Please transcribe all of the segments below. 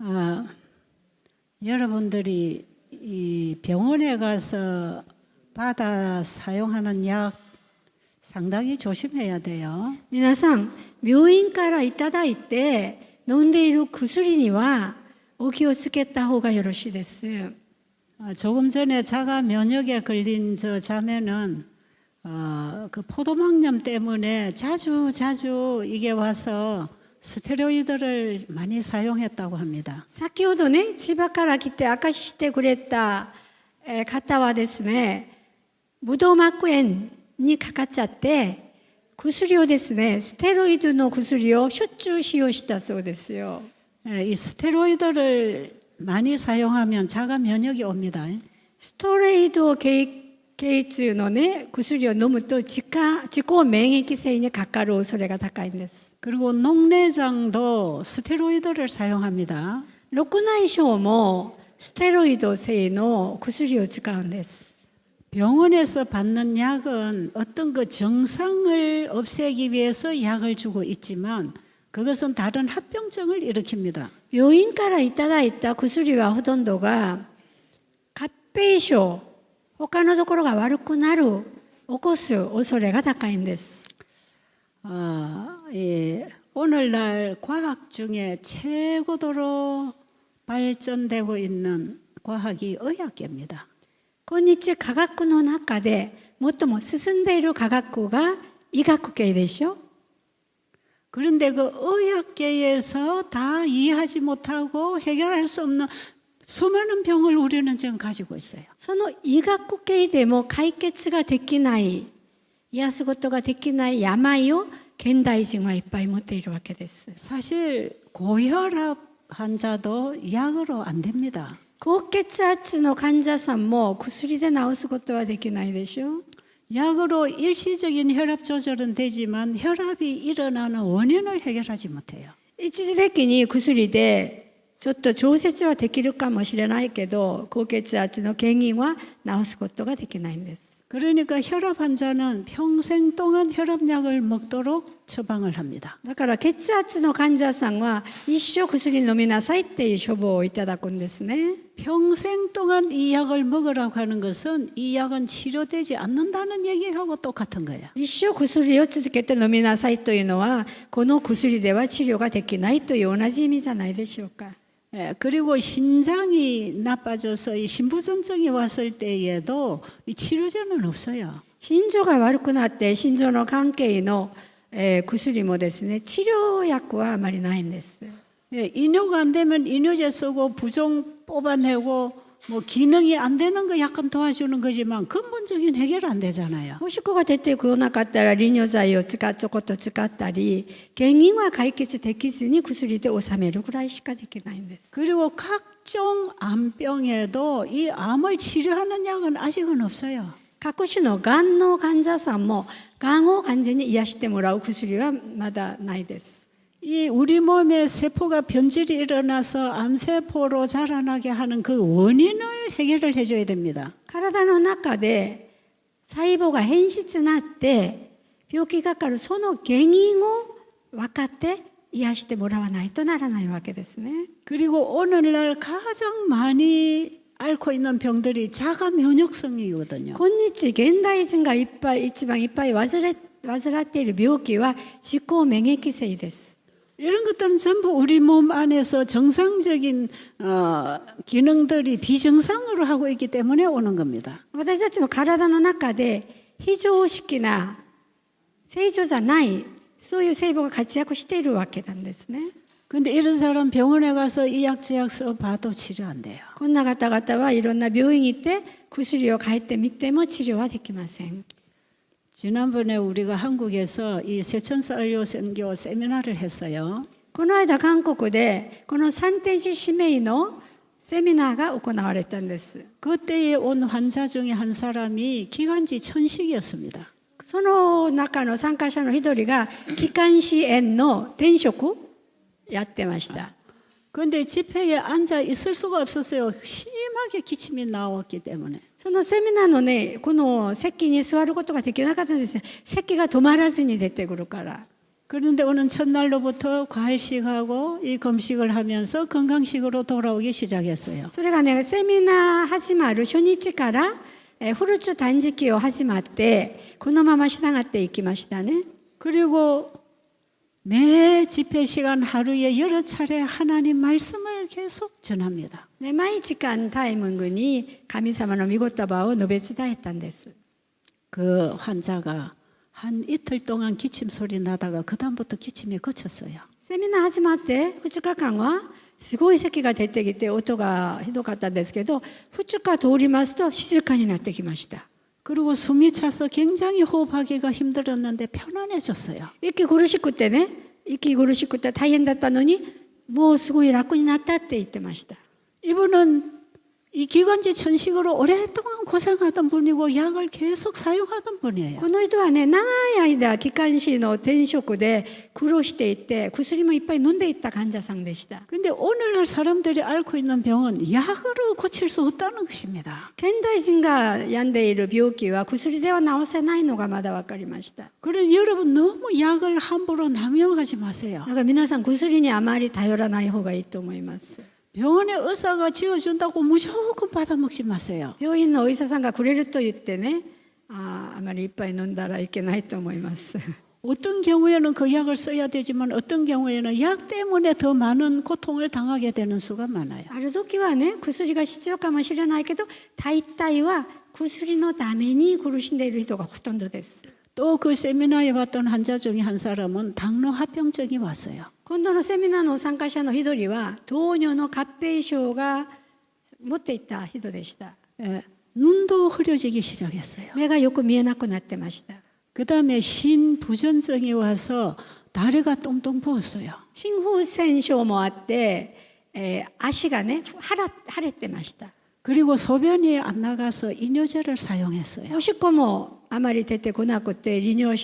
아, 여러분들이 이 병원에 가서 받아 사용하는 약 상당히 조심해야 돼요. 皆さん、病院からいただいて飲んでいる薬にはお気をつけた方がよろしいです。 조금 전에 자가 면역에 걸린 저 자매는 그 포도막염 때문에 자주 이게 와서 스테로이드를 많이 사용했다고 합니다. 先ほどね、千葉から来て証ししてくれた方はですね、ブドウ膜炎にかかっちゃって、薬をですね、ステロイドの薬をしょっちゅう使用したそうですよ。 이 스테로이드를 많이 사용하면 자가 면역이 옵니다. ストレイド経痛のね、薬を飲むと自己免疫性にかかる恐れが高いんです。 그리고 녹내장도 스테로이드를 사용합니다. 緑内障もステロイド性の薬を使うんです。 병원에서 받는 약은 어떤 그 증상을 없애기 위해서 약을 주고 있지만 그것은 다른 합병증을 일으킵니다. 病院からいただいた薬はほとんどが合併症、他のところが悪くなる、起こす恐れが高いんです。 오늘날 과학 중에 최고도로 발전되고 있는 과학이 의학계입니다. 今日科学の中で最も進んでいる科学が医学系でしょ。 그런데 그 의학계에서 다 이해하지 못하고 해결할 수 없는 수많은 병을 우리는 지금 가지고 있어요. その医学系でも解決ができない、癒すことができない病を現代人はいっぱい持っているわけです。 사실 고혈압 환자도 약으로 안 됩니다. 高血圧の患者さんも薬で治すことはできないでしょ。 약으로 일시적인 혈압 조절은 되지만 혈압이 일어나는 원인을 해결하지 못해요. 一時的に薬でちょっと調節はできるかもしれないけど、高血圧の原因は治すことができないんです。 그러니까 혈압 환자는 평생 동안 혈압약을 먹도록 처방을 합니다. だから血圧の患者さんは一生薬飲みなさいっていう処方をいただくんですね。 평생 동안 이 약을 먹으라고 하는 것은 이 약은 치료되지 않는다는 얘기하고 똑같은 거예요. 一生薬を続けて飲みなさいというのは、この薬では治療ができないという同じ意味じゃないでしょうか。 그리고 신장이 나빠져서 이 신부전증이 왔을 때에도 이 치료제는 없어요. 心臓が悪くなって心臓の関係の薬もですね、治療薬はあまりないんです。 이뇨가 안 되면 이뇨제 쓰고 부종 뽑아내고 뭐 기능이 안 되는 거 약간 도와주는 거지만 근본적인 해결 안 되잖아요. もし子が出てこなかったら利尿剤をちょこっと使ったり、原因は解決できずに薬で治めるぐらいしかできないんです。 그리고 각종 암병에도 이 암을 치료하는 약은 아직은 없어요. 各種のがんの患者さんもがんを完全に癒してもらう薬はまだないです。 이 우리 몸에 세포가 변질이 일어나서 암세포로 자라나게 하는 그 원인을 해결을 해줘야 됩니다. 体の中で細胞が変質になって病気がかかるその原因を分かって癒してもらわないとならないわけですね。 그리고 오늘날 가장 많이 앓고 있는 병들이 자가 면역성이거든요. 今日現代人が一番いっぱい患っている病気は自己免疫性です。 이런 것들은 전부 우리 몸 안에서 정상적인 기능들이 비정상으로 하고 있기 때문에 오는 겁니다. 私たちの体の中で非常識な正常じゃないそういう細胞が活躍しているわけなんですね。 근데 이런 사람 병원에 가서 이 약 저 약 써봐도 치료 안 돼요. こんな方々はいろんな病院に行って薬を変えてみても治療はできません。 지난번에 우리가 한국에서 이 세천사 의료선교 세미나를 했어요. この間韓国でこの三天使使命のセミナーが行われたんです。 그때에 온 환자 중에 한 사람이 기관지 천식이었습니다. その中の参加者の一人が気管支炎の転職やってました。 그런데 집회에 앉아 있을 수가 없었어요. 심하게 기침이 나왔기 때문에. そのセミナーのね、この席に座ることができなかったんですね。席が止まらずに出てくるから。 그런데 오는 첫날로부터 과일식하고 이 금식을 하면서 건강식으로 돌아오기 시작했어요. それがね、セミナー始まる初日から、フルーツ断食を始まって、このまま従っていきましたね。 그리고 매 집회 시간 하루에 여러 차례 하나님 말씀을 계속 전합니다. で、毎時間タイミングに神様の御言葉を述べ伝えたんです。 그 환자가 한 이틀 동안 기침 소리 나다가 그다음부터 기침이 그쳤어요. セミナー始まって2日間はすごい咳が出てきて音がひどかったんですけど、2日通りますと静かになってきました。 그리고 숨이 차서 굉장히 호흡하기가 힘들었는데 편안해졌어요. 息苦しくてね、息苦しくて大変だったのに、もうすごい楽になったって言ってました。 이분은 이 기관지 천식으로 오랫동안 고생하던 분이고 약을 계속 사용하던 분이에요. この人はね、長い間気管支の転職で苦労していて、薬もいっぱい飲んでいった患者さんでした。 근데 오늘날 사람들이 앓고 있는 병은 약으로 고칠 수 없다는 것입니다. 現代人が病んでいる病気は薬では治せないのがまだ分かりました。 그러니 여러분 너무 약을 함부로 남용하지 마세요. だから皆さん薬にあまり頼らない方がいいと思います。 병원의 의사가 지어준다고 무조건 받아먹지 마세요. 病院のお医者さんがくれると言ってね、あまりいっぱい飲んだらいけないと思います。 어떤 경우에는 그 약을 써야 되지만 어떤 경우에는 약 때문에 더 많은 고통을 당하게 되는 수가 많아요. ある時はね、薬が必要かもしれないけど、大体は薬のために苦しんでいる人がほとんどです。 또 그 세미나에 왔던 환자 중에 한 사람은 당뇨 합병증이 왔어요. 今度のセミナーの参加者の一人は糖尿の合併症が持っていた人でした。 예, 눈도 흐려지기 시작했어요. 目がよく見えなくなってました。 그 다음에 신부전증이 와서 다리가 똥똥 부었어요. 心風線症もあって、足がね腫れてました。 그리고 소변이 안 나가서 이뇨제를 사용했어요. おしっこもあまり出てこなくて利尿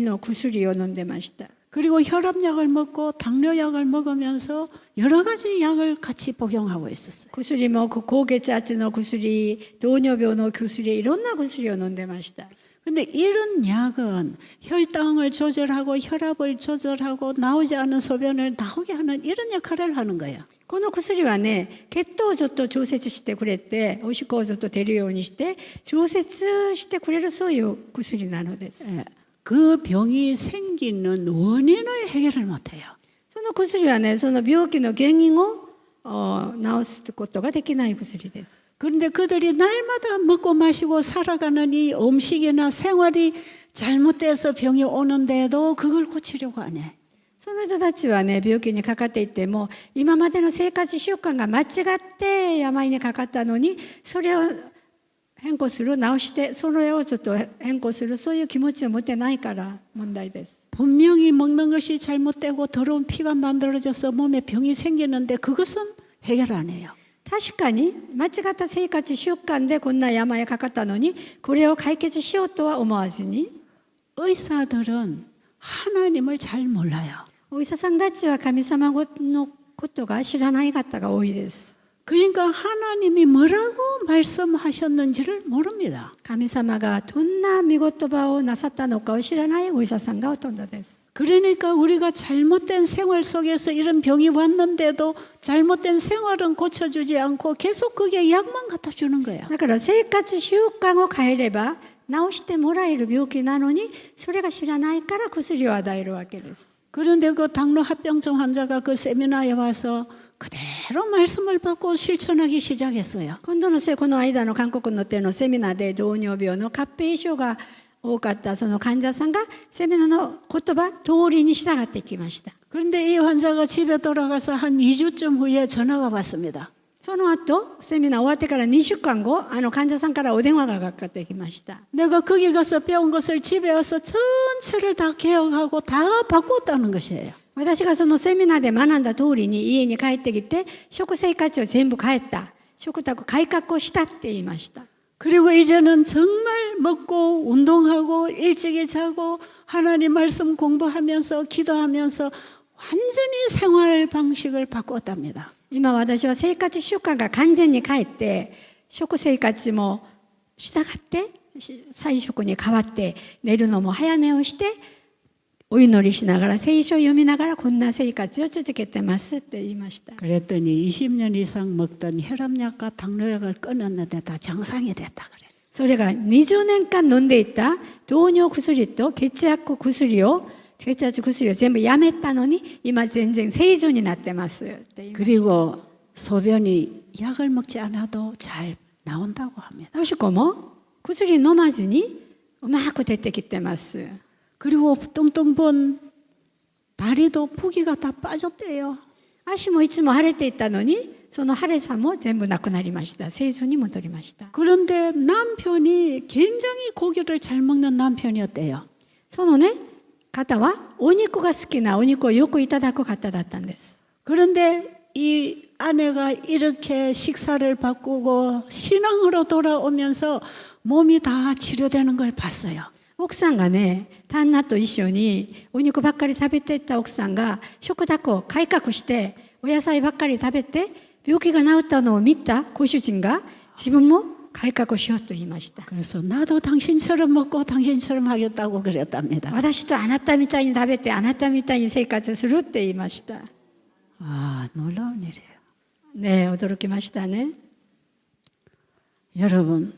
の薬を飲んでました。 그리고 혈압약을 먹고 당뇨약을 먹으면서 여러 가지 약을 같이 복용하고 있었어요. 薬も高血圧の薬、糖尿病の薬、いろんな薬を飲んでました。 근데 이런 약은 혈당을 조절하고 혈압을 조절하고 나오지 않은 소변을 나오게 하는 이런 역할을 하는 거예요. この薬はね、血糖をちょっと調節してくれて、おしっこをちょっと出るようにして調節してくれる、そういう薬なのです。 예, 그 병이 생기는 원인을 해결을 못해요. その薬はね、その病気の原因を治すことができない薬です。 그런데 그들이 날마다 먹고 마시고 살아가는 이 음식이나 생활이 잘못돼서 병이 오는데도 그걸 고치려고 안 해. その人たちはね、病気にかかっていても、今までの生活習慣が間違って病にかかったのに、それを変更する、直して、それをちょっと変更する、そういう気持ちを持ってないから問題です。 분명히 먹는 것이 잘못되고 더러운 피가 만들어져서 몸에 병이 생기는데 그것은 해결 안 해요. 確かに間違った生活習慣でこんな病にかかったのに、これを解決しようとは思わずに、 의사들은 하나님을 잘 몰라요. お医者さんたちは神様のことが知らない方が多いです。 그러니까 하나님이 뭐라고 말씀하셨는지를 모릅니다. 神様がどんな御言葉をなさったのかを知らないお医者さんがほとんどです。 그러니까 우리가 잘못된 생활 속에서 이런 병이 왔는데도 잘못된 생활은 고쳐주지 않고 계속 그게 약만 갖다 주는 거야. だから生活習慣を変えれば治してもらえる病気なのに、それが知らないから薬を与えるわけです。 그런데 그 당뇨 합병증 환자가 그 세미나에 와서 그대로 말씀을 받고 실천하기 시작했어요. 今度のこの間の韓国の手のセミナーで糖尿病の合併症が多かったその患者さんがセミナーの言葉通りに従っていきました。 그런데 이 환자가 집에 돌아가서 한 2주쯤 후에 전화가 왔습니다. その後セミナー終わってから2週間後、患者さんからお電話がかかってきました。 내가 거기 가서 배운 것을 집에 와서 전체를 다 개혁하고 다 바꿨다는 것이에요. 私がそのセミナーで学んだ通りに家に帰ってきて食生活を全部変えた、食卓改革をしたって言いました。 그리고 이제는 정말 먹고 운동하고 일찍이 자고 하나님 말씀 공부하면서 기도하면서 완전히 생활 방식을 바꿨답니다. 今私は生活習慣が完全に変えて、食生活も従って菜食に変わって、寝るのも早寝をしてお祈りしながら聖書を読みながらこんな生活を続けてますって言いました。 그랬더니 20년 이상 먹던 혈압약과 당뇨약을 끊었는데 다 정상이 됐다 그래. それが20年間飲んでいた糖尿薬と血圧薬を全部やめたのに今全然正常になってますって言いました。 그리고 소변이 약을 먹지 않아도 잘 나온다고 합니다. おしっこも薬飲まずにうまく出てきてます。 그리고 뚱뚱 본 다리도 부기가 다 빠졌대요. 足もいつも腫れていたのにその腫れさも全部なくなりました。正常に戻りました。 그런데 남편이 굉장히 고기를 잘 먹는 남편이었대요. そのね方はお肉が好きなお肉をよくいただく方だったんです。 그런데 이 아내가 이렇게 식사를 바꾸고 신앙으로 돌아오면서 몸이 다 치료되는 걸 봤어요. 奥さんがね、旦那と一緒にお肉ばっかり食べていた奥さんが食卓を改革してお野菜ばっかり食べて病気が治ったのを見たご主人が自分も改革しようと言いました。 그래서 나도 당신처럼 먹고 당신처럼 하겠다고 그랬답니다. 私とあなたみたいに食べてあなたみたいに生活するって言いました。 아, 놀라운 일이에요. ねえ、驚きましたね。 여러분,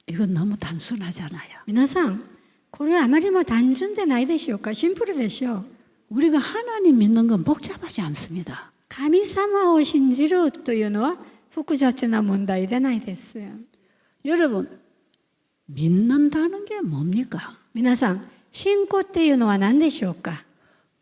이건 너무 단순하잖아요. 皆さん、これはあまりにも単純でないでしょうか。シンプルでしょう。 우리가 하나님 믿는 건 복잡하지 않습니다. 神様を信じるというのは複雑な問題でないです。 여러분, 믿는다는 게 뭡니까? 皆さん、信仰っていうのは何でしょうか。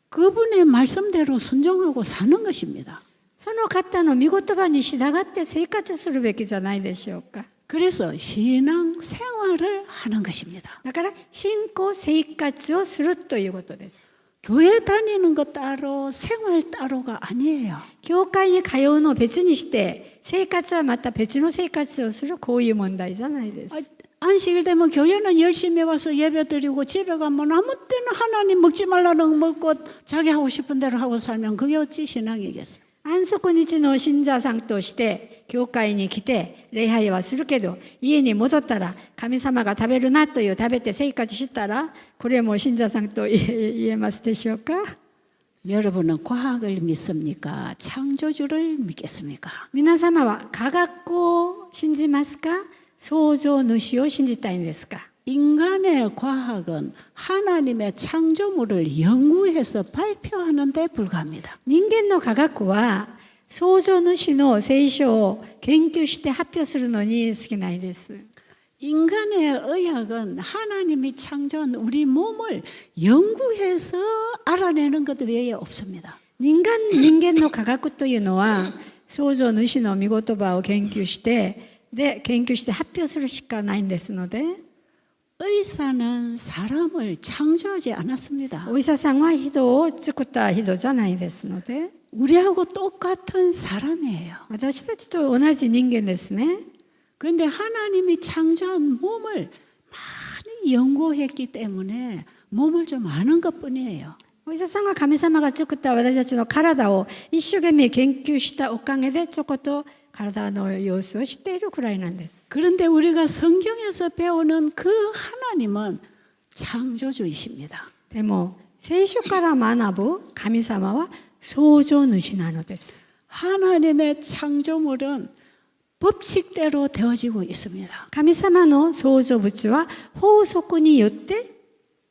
그분의 말씀대로 순종하고 사는 것입니다. その方の御言葉に従って生活するべきじゃないでしょうか。 그래서 신앙 생활을 하는 것입니다. だから信仰生活をするということです。 교회 다니는 것 따로 생활 따로가 아니에요. 教会に通うのを別にして生活はまた別の生活をするこういう問題じゃないです。 안식일 되면 교회는 열심히 와서 예배드리고 집에 가면 아무 때나 하나님 먹지 말라는 거 먹고 자기 하고 싶은 대로 하고 살면 그게 어찌 신앙이겠어요? 安息日の信者さんとして教会に来て礼拝はするけど家に戻ったら神様が食べるなという食べて生活したらこれも信者さんと言えますでしょうか。 여러분은 과학을 믿습니까? 창조주를 믿겠습니까? 皆様は科学を信じますか、創造主を信じたいんですか。 인간의 과학은 하나님의 창조물을 연구해서 발표하는 데 불과합니다. 人間の科学は創造主の聖書を研究して発表するのに過ぎないです。 인간의 의학은 하나님이 창조한 우리 몸을 연구해서 알아내는 것 외에 없습니다. 人間の科学というのは創造主の御言葉を研究して発表するしかないんですので、 의사는 사람을 창조하지 않았습니다. お医者さんは人を作った人じゃないですので、 우리하고 똑같은 사람이에요. 私たちと同じ人間ですね。 그런데 하나님이 창조한 몸을 많이 연구했기 때문에 몸을 좀 아는 것뿐이에요. お医者さんが神様が作った私たちの体を一生懸命研究したおかげでちょこっと体の様子を知っているくらいなんです。 그런데 우리가 성경에서 배우는 그 하나님은 창조주이십니다. でも聖書から学ぶ神様は創造主なのです。 하나님의 창조물은 법칙대로 되어지고 있습니다. 神様の創造物は法則によって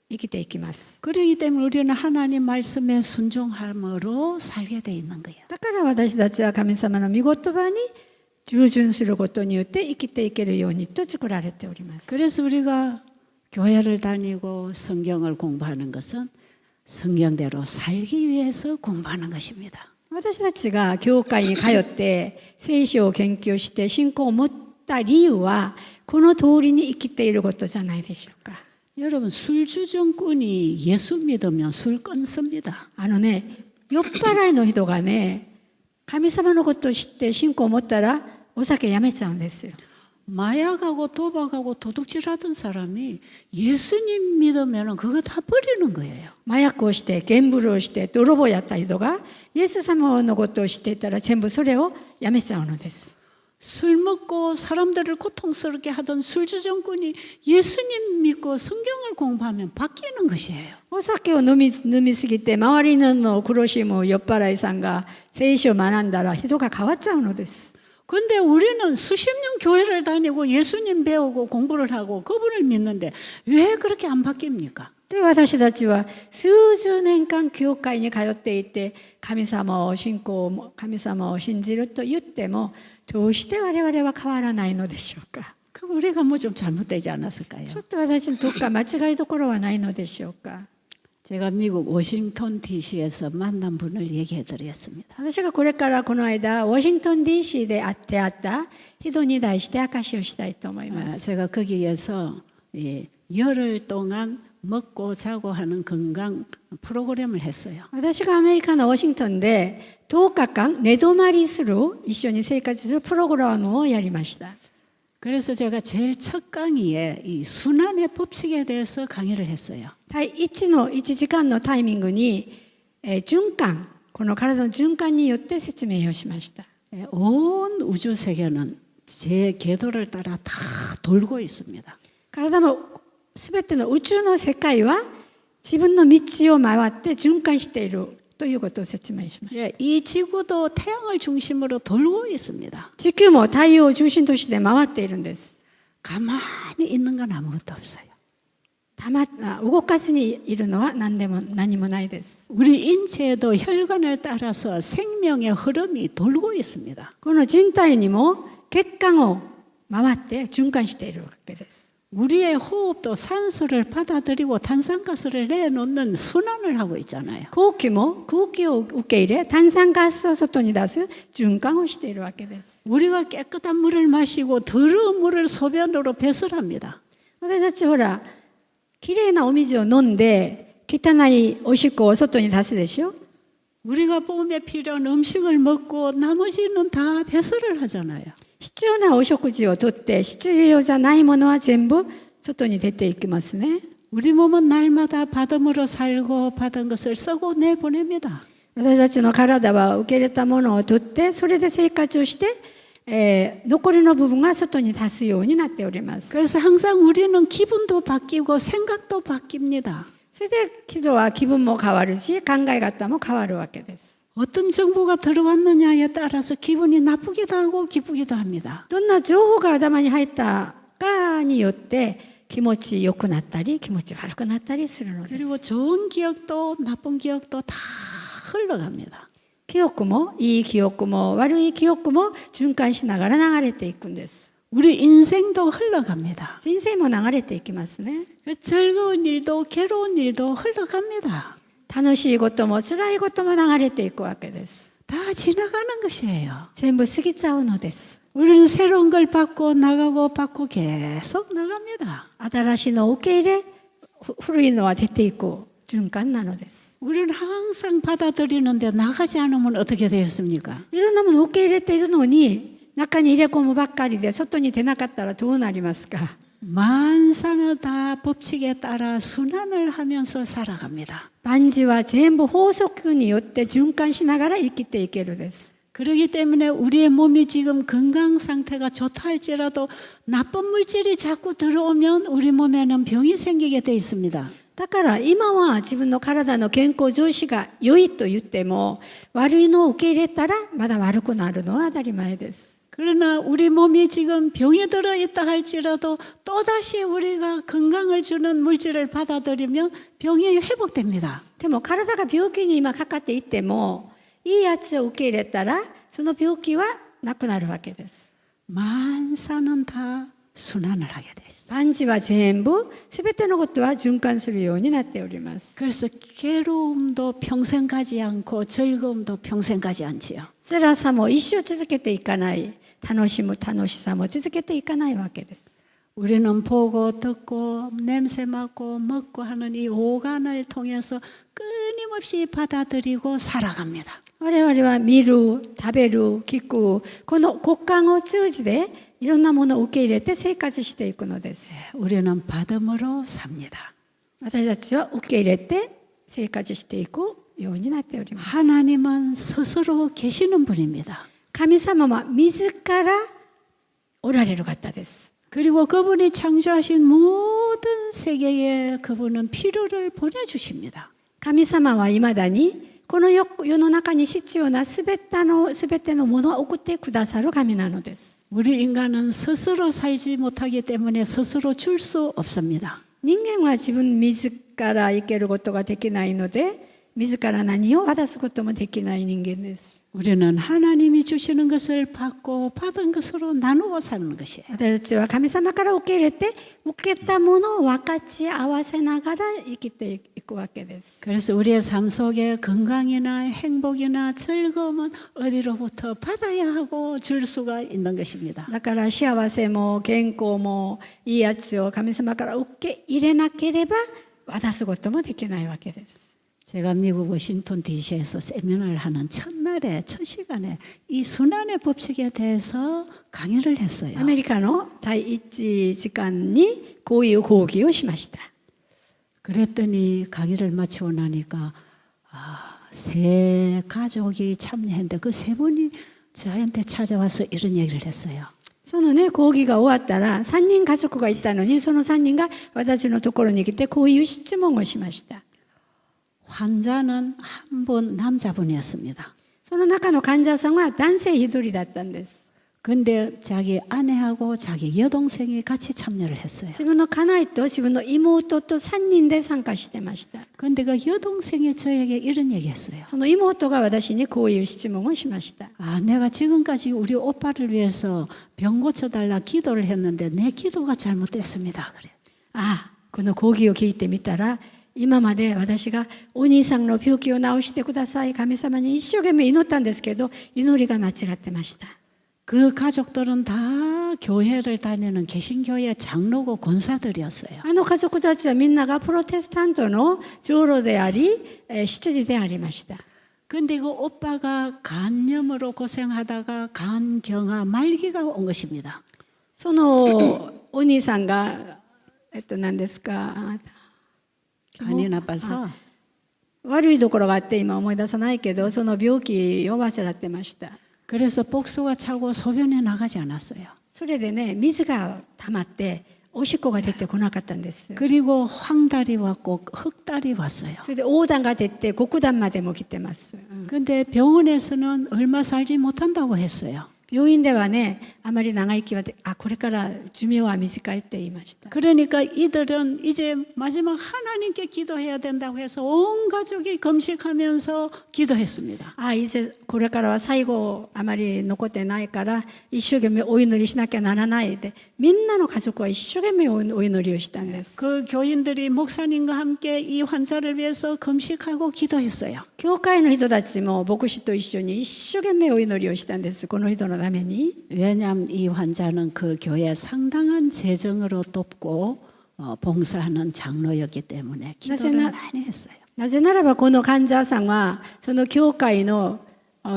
生きていきます。 그렇기 때문에 우리는 하나님 말씀에 순종함으로 살게 돼 있는 거예요. だから私たちは神様の御言葉に従順することによって生きていけるようにと作られております。 그래서 우리가 교회를 다니고 성경을 공부하는 것은 성경대로 살기 위해서 공부하는 것입니다. 私たちが教会に通って聖書を研究して信仰を持った理由はこの通りに生きていることじゃないでしょうか。 여러분 술주정꾼이 예수 믿으면 술 끊습니다. 酔っ払いの人がね、神様のことを知って信仰を持ったらお酒やめちゃうんですよ。 마약하고 도박하고 도둑질하던 사람이 예수님 믿으면 그거 다 버리는 거예요. 麻薬をしてギャンブルをして泥棒やった人がイエス様のことを知っていたら全部それをやめちゃうのです。술 먹고 사람들을 고통스럽게 하던 술주정꾼이 예수님 믿고 성경을 공부하면 바뀌는 것이에요. お酒を飲みすぎて周りの苦しむ酔っ払いさんが聖書を学んだら人が変わっちゃうのです。 근데 우리는 수십 년 교회를 다니고 예수님 배우고 공부를 하고 그분을 믿는데 왜 그렇게 안 바뀝니까? で私たちは数十年間教会に通っていて神様を信仰神様を信じると言ってもどうして我々は変わらないのでしょうか。 그 우리가 뭐 좀 잘못되지 않았을까요? ちょっと私にどっか間違いどころはないのでしょうか。 제가 미국 워싱턴 DC에서 만난 분을 얘기해 드렸습니다. 私がこれからこの間ワシントン DC で出会った人に対して証しをしたいと思います。 제가 거기에서 열흘 동안 먹고 자고 하는 건강 프로그램을 했어요. 私がアメリカのワシントンで10日間寝泊まりする一緒に生活するプログラムをやりました。 그래서 제가 제일 첫 강의에 이 순환의 법칙에 대해서 강의를 했어요. 第1時間のタイミングに、循環この体の循環によって説明をしました。 온 우주 세계는 제 궤도를 따라 다 돌고 있습니다. 体のすべての宇宙の世界は自分の道を回って循環しているということを説明しました。 이 지구도 태양을 중심으로 돌고 있습니다. 地球も太陽を中心として回っているんです。 가만히 있는 건 아무것도 없어요. 動かずにいるのは何もないです。 우리 인체에도 혈관을 따라서 생명의 흐름이 돌고 있습니다. この人体にも血管を回って循環しているわけです。 우리의 호흡도 산소를 받아들이고 탄산가스를 내놓는 순환을 하고 있잖아요. 空気も空気を受け入れ炭酸ガスを外に出す循環をしているわけです。 우리가 깨끗한 물을 마시고 더러운 물을 소변으로 배설합니다. 私たちほらきれいなお水を飲んで汚いおしっこを外に出すでしょ。 우리가 몸에 필요한 음식을 먹고 나머지는 다 배설을 하잖아요. 必要なお食事をとって必要じゃないものは全部外に出ていきますね。 우리 몸은 날마다 받음으로 살고 받은 것을 쓰고 내보냅니다. 私たちの体は受け入れたものをとってそれで生活をして、残りの部分が外に出すようになっております。 그래서 항상 우리는 기분도 바뀌고 생각도 바뀝니다. それで人は気分も変わるし考え方も変わるわけです。 어떤 정보가 들어왔느냐에 따라서 기분이 나쁘기도 하고 기쁘기도 합니다. どんな情報が頭に入ったかによって気持ち良くなったり気持ち悪くなったりするのです。 그리고 좋은 기억도 나쁜 기억도 다 흘러갑니다. 記憶もいい記憶も悪い記憶も循環しながら流れていくんです。 우리 인생도 흘러갑니다. 人生も流れていきますね。 즐거운 일도 괴로운 일도 흘러갑니다. 楽しいことも辛いことも流れていくわけです。 다 지나가는 것이에요. 全部過ぎちゃうのです。 우리는 새로운 걸 받고 나가고 받고 계속 나갑니다. 新しいのを受け入れ古いのは出ていく循環なのです。 우리는 항상 받아들이는데 나가지 않으면 어떻게 되겠습니까? いろんなものを受け入れているのに中に入れ込むばっかりで外に出なかったらどうなりますか。 만사는 다 법칙에 따라 순환을 하면서 살아갑니다. 万事は全部法則によって循環しながら生きていけるです。 그렇기 때문에 우리의 몸이 지금 건강 상태가 좋다 할지라도 나쁜 물질이 자꾸 들어오면 우리 몸에는 병이 생기게 돼 있습니다. だから今は自分の体の健康状態が良いと言っても悪いのを受け入れたらまだ悪くなるのは当たり前です。 그러나 우리 몸이 지금 병이 들어있다 할지라도 또다시 우리가 건강을 주는 물질을 받아들이면 병이 회복됩니다. でも体が病気に今かかっていってもいいやつを受け入れたらその病気はなくなるわけです。 만사는 다 순환을 하게 돼 있어요. 万事は全部全てのことは循環するようになっております。 그래서 괴로움도 평생 가지 않고 즐거움도 평생 가지 않지요. 辛さも一生続けていかない、楽しさも続けていかないわけです。 우리는 보고 듣고 냄새 맡고 먹고 하는 이 오간을 통해서 끊임없이 받아들이고 살아갑니다. 我々は見る、食べる、聞く、この五感を通じていろんなものを受け入れて生活していくのです。 우리는 받음으로 삽니다. 私たちは受け入れて生活していくようになっております。 하나님은 스스로 계시는 분입니다. 神様は自らおられる方です。 그리고 그분이 창조하신 모든 세계에 그분은 필요를 보내주십니다. 神様はいまだにこの世の中に必要なすべてのものを送ってくださる神なのです。 우리 인간은 스스로 살지 못하기 때문에 스스로 줄 수 없습니다. 人間は自分自ら生けることができないので、自ら何を渡すこともできない人間です。 우리는 하나님이 주시는 것을 받고 받은 것으로 나누어 사는 것이에요. 私たちは神様から受け入れて、受けたものを分かち合わせながら生きていくわけです。 그래서 우리의 삶 속에 건강이나 행복이나 즐거움은 어디로부터 받아야 하고 줄 수가 있는 것입니다. だから幸せも健康もいいやつを神様から受け入れなければ渡すこともできないわけです。 제가 미국 워싱턴 DC에서 세미나를 하는 첫날에 첫 시간에 이 순환의 법칙에 대해서 강의를 했어요. アメリカの第一時間にこういう講義をしました。 그랬더니 강의를 마치고 나니까 세 가족이 참여했는데 그 세 분이 저한테 찾아와서 이런 얘기를 했어요. そのね、講義が終わったら3人家族がいたのに、その3人が私のところに来てこういう質問をしました。 환자는 한 분 남자분이었습니다. その中の患者さんは男性一人だったんです。 근데 자기 아내하고 자기 여동생이 같이 참여를 했어요. 自分の家内と自分の妹と3人で参加してました。 근데 그 여동생이 저에게 이런 얘기했어요. その妹が私にこういう質問をしました。 내가 지금까지 우리 오빠를 위해서 병 고쳐달라 기도를 했는데 내 기도가 잘못됐습니다. 그래. この講義を聞いてみたら、今まで私がお兄さんの病気を治してください、神様に一生懸命祈ったんですけど、祈りが間違ってました。 그 가족들은 다 교회를 다니는 개신교회 장로고 권사들이었어요. あの家族たちはみんながプロテスタントの長老であり、執事でありました。 근데 그 오빠가 간염으로 고생하다가 간경화 말기가 온 것입니다. そのお兄さんが何ですか、 간이 나빠서 悪いところがあって今思い出さないけど、その病気を患ってました。 그래서 복수가 차고 소변이 나가지 않았어요. それでね、水が溜まっておしっこが出てこなかったんです。 그리고 황달이 왔고 흑달이 왔어요. それで黄疸が出て黒疸までも来てます。 근데 병원에서는 얼마 살지 못한다고 했어요. 病院ではね、あまり長生きはこれから寿命は短いって言いました。 그러니까 이들은 이제 마지막 하나님께 기도해야 된다고 해서 온 가족이 금식하면서 기도했습니다. いずこれからは最後あまり残ってないから一生懸命お祈りしなきゃならないで、みんなの家族は一生懸命お祈りをしたんです。 그 교인들이 목사님과 함께 이 환자를 위해서 금식하고 기도했어요. 教会の人たちも牧師と一緒に一生懸命お祈りをしたんです。この人のために。 왜냐하면 이 환자는 그 교회 상당한 재정으로 돕고 봉사하는 장로였기 때문에 기도를 많이 했어요. なぜならばこの患者さんはその教会の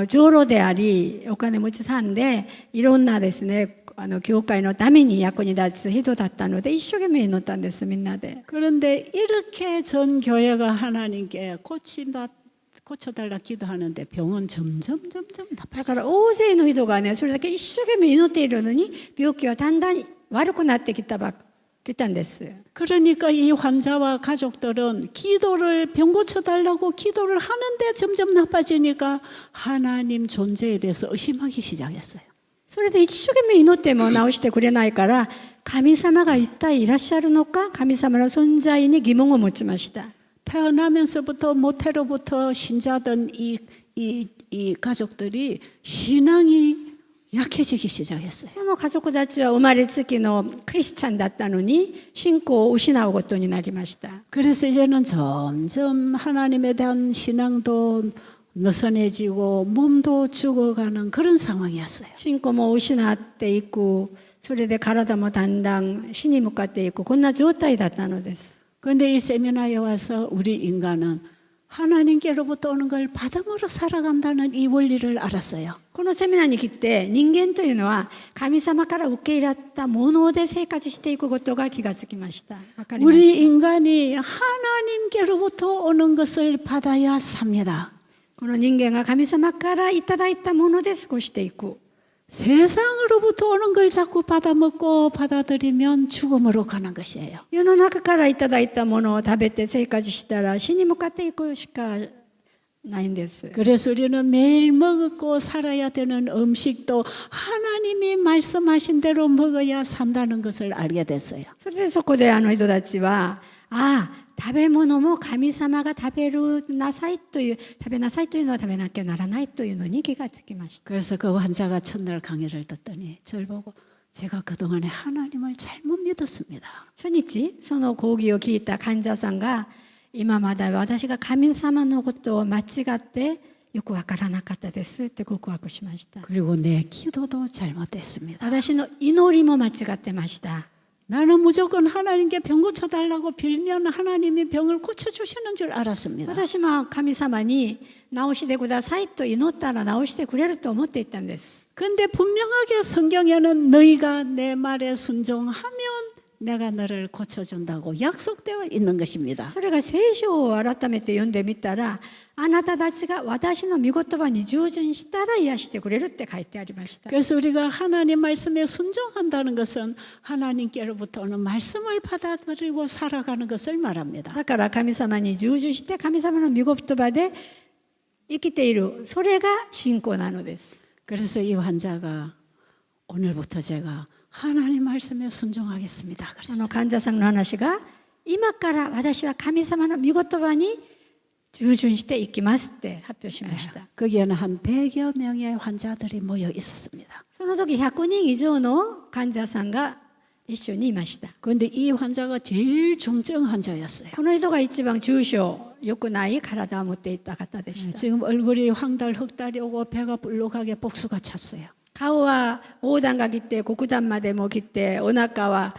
長老でありお金持ちさんで、いろんなですね教会のために役に立つ人だったので一生懸命祈ったんです、みんなで。 그런데 이렇게 전 교회가 하나님께 고쳐달라 기도하는데 병은 점점 だから 나빠졌어요. 大勢の人がね、それだけ一生懸命祈っているのに病気はだんだん悪くなってきたんです。 그러니까 이 환자와 가족들은 병 고쳐달라고 기도를 하는데 점점 나빠지니까 하나님 존재에 대해서 의심하기 시작했어요. それで一生懸命祈っても治してくれないから、神様が一体いらっしゃるのか、神様の存在に疑問を持ちました。 태어나면서부터 모태로부터 신자던 이 가족들이 신앙이 약해지기 시작했어요. その家族たちは生まれつきのクリスチャンだったのに信仰を失うことになりました。 그래서 이제는 점점 하나님에 대한 신앙도 느슨해지고 몸도 죽어가는 그런 상황이었어요. 信仰も失っていく、それで体もだんだん死に向かっていく、こんな状態だったのです。 그런데 이 세미나에 와서 우리 인간은 하나님께로부터 오는 걸 받음으로 살아간다는 이 원리를 알았어요. このセミナーに来て、人間というのは神様から受け入れたもので生活していくことが気がつきました。わかりました。 우리 인간이 하나님께로부터 오는 것을 받아야 삽니다. この人間が神様からいただいたもので過ごしていく。 세상으로부터 오는 걸 자꾸 받아먹고 받아들이면 죽음으로 가는 것이에요. 世の中からいただいたものを食べて生活したら死に向かっていくしかないんです。 그래서 우리는 매일 먹고 살아야 되는 음식도 하나님이 말씀하신 대로 먹어야 산다는 것을 알게 됐어요. それでそこで人たちは、ああ、食べ物も神様が食べなさいというのは食べなきゃならないというのに気がつきました。 그래서 그 환자가 첫날 강의를 듣더니 저를 보고 제가 그동안에 하나님을 잘못 믿었습니다. 初日その講義を聞いた患者さんが、今まで私が神様のことを間違ってよくわからなかったですって告白しました。 그리고 내 기도도 잘못됐습니다. 私の祈りも間違ってました。 나는 무조건 하나님께 병 고쳐달라고 빌면 하나님이 병을 고쳐주시는 줄 알았습니다. 私も神様に治してくださいと祈ったら治してくれると思っていたんです。 근데 분명하게 성경에는 너희가 내 말에 순종하면 내가 너를 고쳐준다고 약속되어 있는 것입니다. それが聖書を改めて読んでみたら、あなたたちが私の御言葉に従順したら癒してくれるって書いてありました。 그래서 우리가 하나님 말씀에 순종한다는 것은 하나님께로부터 오는 말씀을 받아들이고 살아가는 것을 말합니다. だから神様に従順して神様の御言葉で生きている、それが信仰なのです。 그래서 이 환자가 오늘부터 제가 하나님 말씀에 순종하겠습니다. そ 그랬어요. の患者さんの話が、今から私は神様の御言葉に従順していきますって発表しました。 거기에는 한 100여 명의 환자들이 모여 있었습니다. その時100人以上の患者さんが一緒にいました。 그런데 이 환자가 제일 중증 환자였어요. この人が一番重症、良くない体を持っていた方でした。 지금 얼굴이 황달 흑달이 오고 배가 불룩하게 복수가 찼어요. 顔は横断が来て黒断までも来て、お腹は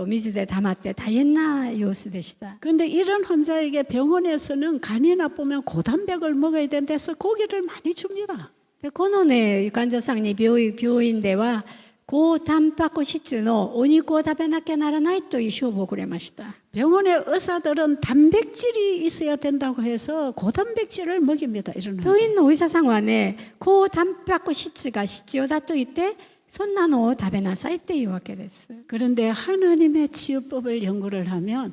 水で溜まって大変な様子でした。 그런데 이런 환자에게 병원에서는 간이 나쁘면 고단백을 먹어야 된대서 고기를 많이 줍니다. でこのね、患者さんに病院では高タンパク質のお肉を食べなきゃならないという処方をくれました。 병원의 의사들은 단백질이 있어야 된다고 해서 고단백질을 먹입니다. 이런 病 환자. 院のお医者さんはね、高タンパク質が必要だと言って、そんなのを食べなさいっていうわけです。 그런데 하나님의 치유법을 연구를 하면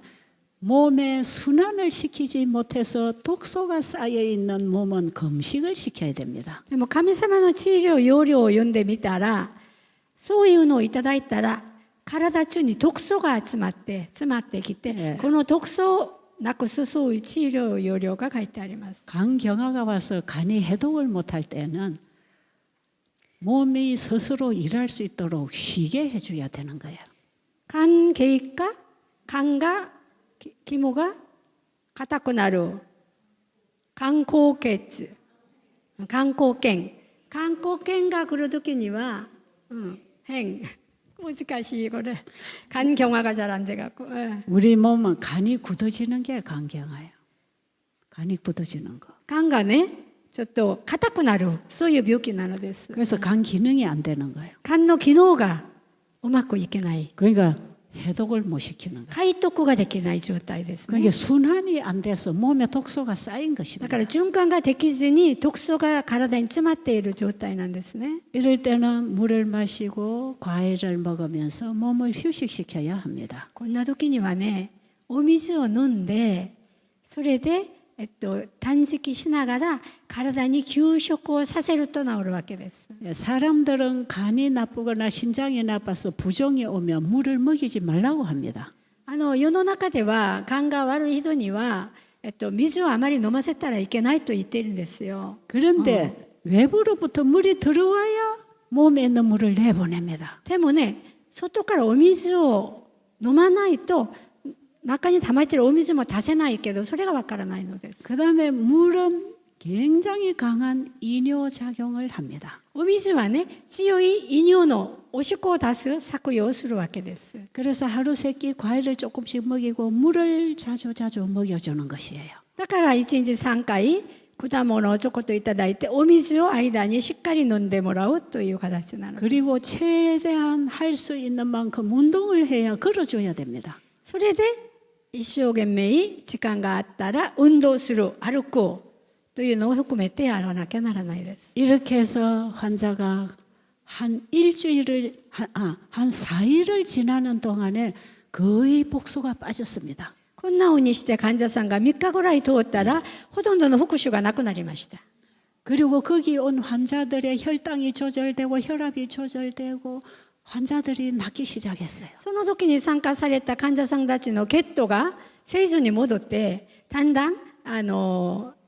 몸에 순환을 시키지 못해서 독소가 쌓여 있는 몸은 금식을 시켜야 됩니다. でも神様の治療要領を読んでみたら、そういうのをいただいたら体中に毒素が詰まってきて、この毒素をなくすそういう治療要領が書いてあります。 간경화가 와서 간이 해독을 못할 때는 몸이 스스로 일할 수 있도록 쉬게 해줘야 되는 거예요. 肝経過、肝が肝が硬くなる、肝硬血、肝硬腱が来るときには、変難しいこれ。간 경화가 잘 안 돼갖고. 우리 몸은 간이 굳어지는 게 간경화예요. 간이 굳어지는 거. 肝がね、ちょっと硬くなる、そういう病気なのです。 그래서 간 기능이 안 되는 거예요. 肝の機能がうまくいけない。 그러니까 해독을 못 시키는 거예요. 解毒ができない状態ですね。 그러니까 순환이 안 돼서 몸에 독소가 쌓인 だ 것입니다. から循環ができずに毒素が体に詰まっている状態なんですね。 이럴 때는 물을 마시고 과일을 먹으면서 몸을 휴식시켜야 합니다. こんな時にはね、お水を飲んで、それで断食しながら体に休息をさせると治るわけです。 사람들은 간이 나쁘거나 신장이 나빠서 부종이 오면 물을 먹이지 말라고 합니다. 世の中では肝が悪い人には、水をあまり飲ませたらいけないと言っているんですよ。 그런데 외부로부터 물이 들어와야 몸에 있는 물을 내보냅니다. でもね、外からお水を飲まないと中に溜まっているお水も出せないけど、それがわからないのです。 그다음에 물은 굉장히 강한 이뇨 작용을 합니다. お水はね、強い利尿のおしっこを出す作用をするわけです。 그래서 하루 세 끼 과일을 조금씩 먹이고 물을 자주 먹여주는 것이에요. だから1日3回果物をちょこっといただいて、お水を間にしっかり飲んでもらうという形なのです。 그리고 최대한 할 수 있는 만큼 운동을 해야 걸어줘야 됩니다. それで一生懸命時間があったら運動する、歩くというのを含めてやらなきゃならないです。 이렇게 해서 환자가 한 일주일을 한 4일을 지나는 동안에 거의 복수가 빠졌습니다. こんな風にして患者さんが3日ぐらい通ったらほとんどの復習がなくなりました。 그리고 거기 온 환자들의 혈당이 조절되고 혈압이 조절되고 환자들이 낫기 시작했어요. その時に参加された患者さんたちの血糖が正常に戻ってだんだん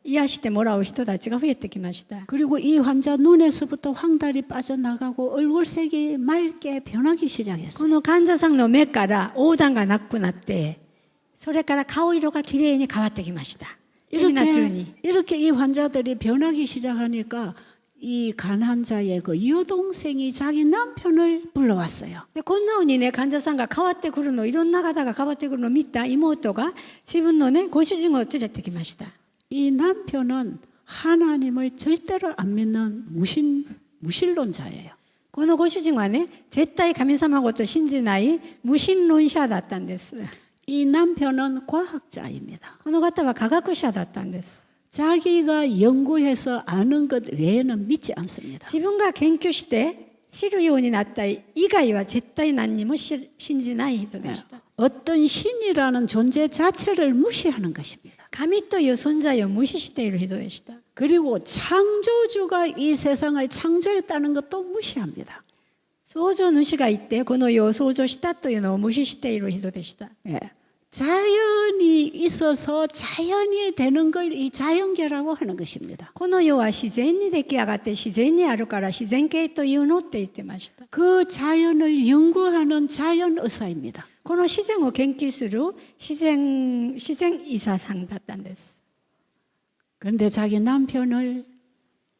癒してもらう人たちが増えてきました。 그리고 이 환자 눈에서부터 황달이 빠져나가고 얼굴색이 맑게 변하기 こ 시작했어요. の患者さんの目から黄疸がなくなって、それから顔色がきれいに変わってきました。セミナー中に。 이렇게 이 환자들이 변하기 시작하니까 이 간 환자의 그 여동생이 자기 남편을 불러왔어요. でこんな風にね、患者さんが変わってくるの、いろんな方が変わってくるのを見た妹が自分のね、ご主人を連れてきました。 이 남편은 하나님을 절대로 안 믿는 무신론자예요. このご主人はね、絶対神様ごと信じない無神論者だったんです。 이 남편은 과학자입니다. この方は科学者だったんです。 자기가 연구해서 아는 것 외에는 믿지 않습니다. 自分が研究して知るようになった以外は絶対何にも信じない人でした。 어떤 신이라는 존재 자체를 무시하는 것입니다. 神という存在を無視している人でした。 그리고 창조주가 이 세상을 창조했다는 것도 무시합니다. 創造主がいてこの世を創造したというのを無視している人でした。 예. 자연이 있어서 자연이 되는 걸 이 자연계라고 하는 것입니다. この世は自然に出来上がって自然にあるから自然系というのって言ってました。 그 자연을 연구하는 자연의사입니다. この自然を研究する自然医者さんだったんです。 그런데 자기 남편을